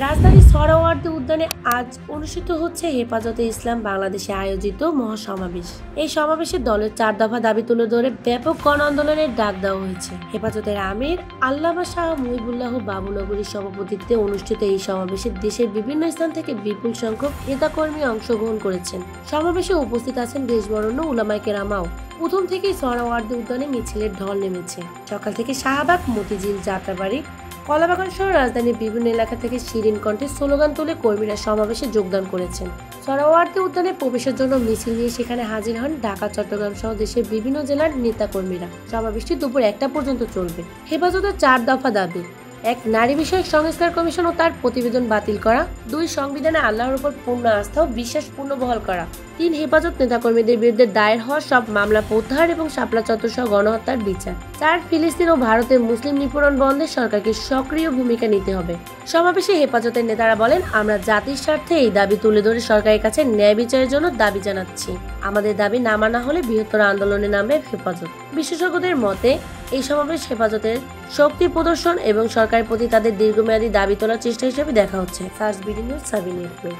রাজধানীর সোহরাওয়ার্দী উদ্যানে আজ অনুষ্ঠিত হচ্ছে হেফাজতে ইসলাম বাংলাদেশে আয়োজিত মহাসমাবেশ। এই সমাবেশে দলের 4 দফা দাবি তুলে ধরে ব্যাপক গণ আন্দোলনের ডাক দেওয়া হয়েছে। হেফাজতের আমির আল্লামা শাহ মুহিবুল্লাহ বাবুনগরীর সভাপতিত্বে অনুষ্ঠিত এই সমাবেশে দেশের বিভিন্ন স্থান থেকে বিপুল সংখ্যক নেতাকর্মী অংশগ্রহণ করেছেন। সমাবেশে উপস্থিত আছেন দেশবরেণ্য উলামায়ে কেরামও। প্রথম থেকেই সোহরাওয়ার্দী উদ্যানে মিছিলের ঢল নেমেছে। সকাল থেকে শাহবাগ, মতিঝিল, যাত্রাবাড়ি, কলাবাগান সহ রাজধানীর বিভিন্ন এলাকা থেকে শিরিন কণ্ঠে স্লোগান তুলে কর্মীরা সমাবেশে যোগদান করেছেন। সোহরাওয়ার্দী উদ্যানে প্রবেশের জন্য মিছিল নিয়ে সেখানে হাজির হন ঢাকা, চট্টগ্রাম সহ দেশের বিভিন্ন জেলার নেতাকর্মীরা। সমাবেশটি দুপুর 1টা পর্যন্ত চলবে। হেফাজতের 4 দফা দাবি: 1. নারী বিষয়ক সংস্কার কমিশন ও তার প্রতিবেদন বাতিল করা। 2. সংবিধানে আল্লাহর উপর পূর্ণ আস্থা ও বিশ্বাস বহাল করা। 3. হেফাজত নেতাকর্মীদের বিরুদ্ধে দায়ের হওয়া সব মামলা প্রত্যাহার এবং শাপলা চত্বর সহ গণহত্যার বিচার। 4. ফিলিস্তিন ও ভারতের মুসলিম নিপীড়ন বন্ধে সরকারকে সক্রিয় ভূমিকা নিতে হবে। সমাবেশে হেফাজতের নেতারা বলেন, আমরা জাতির স্বার্থে এই দাবি তুলে ধরে সরকারের কাছে ন্যায় বিচারের জন্য দাবি জানাচ্ছি। আমাদের দাবি না মানা হলে বৃহত্তর আন্দোলনে নামবে হেফাজত। বিশেষজ্ঞদের মতে, এই সমাবেশ হেফাজতের শক্তি প্রদর্শন এবং সরকারের প্রতি তাদের দীর্ঘমেয়াদী দাবি তোলার চেষ্টা হিসেবে দেখা হচ্ছে। First BD news, Sabina Iqbal.